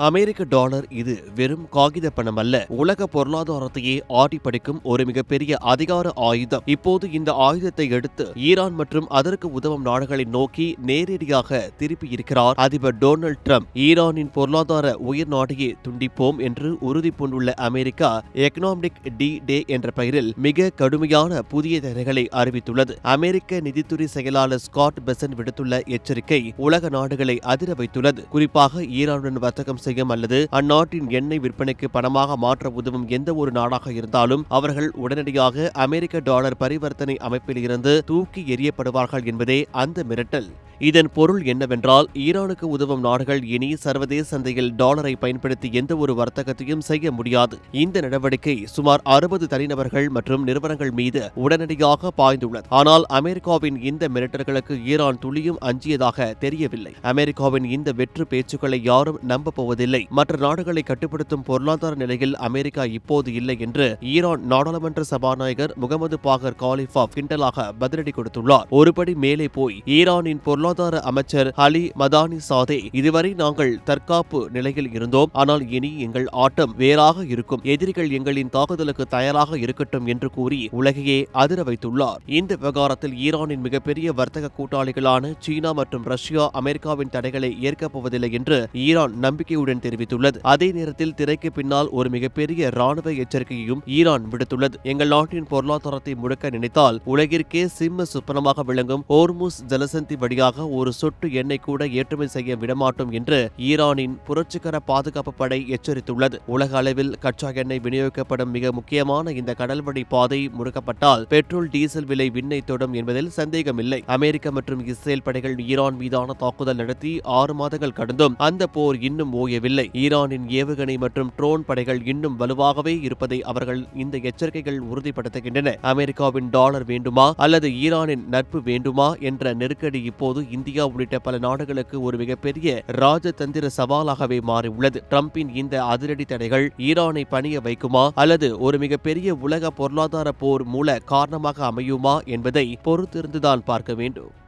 அமெரிக்க dollar இது வெறும் காகித பணம் அல்ல, உலக பொருளாதாரத்தையே ஆட்டிப்படைக்கும் ஒரு மிகப்பெரிய அதிகார ஆயுதம். இப்போது இந்த ஆயுதத்தை எடுத்து ஈரான் மற்றும் அதற்கு உதவும் நாடுகளை நோக்கி நேரடியாக திருப்பியிருக்கிறார் அதிபர் டொனால்ட் ட்ரம்ப். ஈரானின் பொருளாதார உயிர் நாடையே துண்டிப்போம் என்று உறுதி பூண்டுள்ள அமெரிக்கா எக்கனாமிக் டி-டே என்ற பெயரில் மிக கடுமையான புதிய தடைகளை அறிவித்துள்ளது. அமெரிக்க நிதித்துறை செயலாளர் ஸ்காட் பெசன்ட் விடுத்துள்ள எச்சரிக்கை உலக நாடுகளை அதிர வைத்துள்ளது. குறிப்பாக ஈரானுடன் வர்த்தகம் அல்லது அந்நாட்டின் எண்ணெய் விற்பனைக்கு பணமாக மாற்ற உதவும் எந்த ஒரு நாடாக இருந்தாலும் அவர்கள் உடனடியாக அமெரிக்க டாலர் பரிவர்த்தனை அமைப்பில் இருந்து தூக்கி எறியப்படுவார்கள் என்பதே அந்த மிரட்டல். இதன் பொருள் என்னவென்றால், ஈரானுக்கு உதவும் நாடுகள் இனி சர்வதேச சந்தையில் டாலரை பயன்படுத்தி எந்த ஒரு வர்த்தகத்தையும் செய்ய முடியாது. இந்த நடவடிக்கை சுமார் 60 தனிநபர்கள் மற்றும் நிறுவனங்கள் மீது உடனடியாக பாய்ந்துள்ளது. ஆனால் அமெரிக்காவின் இந்த மிரட்டல்களுக்கு ஈரான் துளியும் அஞ்சியதாக தெரியவில்லை. அமெரிக்காவின் இந்த வெற்று பேச்சுக்களை யாரும் நம்ப போவதில்லை. மற்ற நாடுகளை கட்டுப்படுத்தும் பொருளாதார நிலையில் அமெரிக்கா இப்போது இல்லை என்று ஈரான் நாடாளுமன்ற சபாநாயகர் முகமது பாகர் காலிஃபாப் கிண்டலாக பதிலடி கொடுத்துள்ளார். ஒருபடி மேலே போய் ஈரானின் பொருளாதார அமைச்சர் அலி மதானி சாதே, இதுவரை நாங்கள் தற்காப்பு நிலையில் இருந்தோம், ஆனால் இனி எங்கள் ஆட்டம் வேறாக இருக்கும், எதிரிகள் எங்களின் தாக்குதலுக்கு தயாராக இருக்கட்டும் என்று கூறி உலகையே அதிர வைத்துள்ளார். இந்த விவகாரத்தில் ஈரானின் மிகப்பெரிய வர்த்தக கூட்டாளிகளான சீனா மற்றும் ரஷ்யா அமெரிக்காவின் தடைகளை ஏற்கப் போவதில்லை என்று ஈரான் நம்பிக்கையுடன் தெரிவித்துள்ளது. அதே நேரத்தில் திரைக்கு பின்னால் ஒரு மிகப்பெரிய ராணுவ எச்சரிக்கையையும் ஈரான் விடுத்துள்ளது. எங்கள் நாட்டின் பொருளாதாரத்தை முடக்க நினைத்தால் உலகிற்கே சிம்ம சுப்பனமாக விளங்கும் ஹோர்முஸ் ஜலசந்தி வழியாக ஒரு சொட்டு எண்ணெய் கூட ஏற்றுமதி செய்ய விடமாட்டோம் என்று ஈரானின் புரட்சிகர பாதுகாப்பு படை எச்சரித்துள்ளது. உலக அளவில் கச்சா எண்ணெய் விநியோகிக்கப்படும் மிக முக்கியமான இந்த கடல்வழி பாதை முடக்கப்பட்டால் பெட்ரோல் டீசல் விலை விண்ணை தொடும் என்பதில் சந்தேகமில்லை. அமெரிக்க மற்றும் இஸ்ரேல் படைகள் ஈரான் மீதான தாக்குதல் நடத்தி 6 மாதங்கள் கடந்தும் அந்த போர் இன்னும் ஓயவில்லை. ஈரானின் ஏவுகணை மற்றும் ட்ரோன் படைகள் இன்னும் வலுவாகவே இருப்பதை அவர்கள் இந்த எச்சரிக்கைகள் உறுதிப்படுத்துகின்றன. அமெரிக்காவின் டாலர் வேண்டுமா அல்லது ஈரானின் நட்பு வேண்டுமா என்ற நெருக்கடி இப்போது இந்தியா உள்ளிட்ட பல நாடுகளுக்கு ஒரு மிகப்பெரிய ராஜதந்திர சவாலாகவே மாறியுள்ளது. ட்ரம்பின் இந்த அதிரடி தடைகள் ஈரானை பணிய வைக்குமா அல்லது ஒரு மிகப்பெரிய உலக பொருளாதார போர் மூல காரணமாக அமையுமா என்பதை பொறுத்திருந்துதான் பார்க்க வேண்டும்.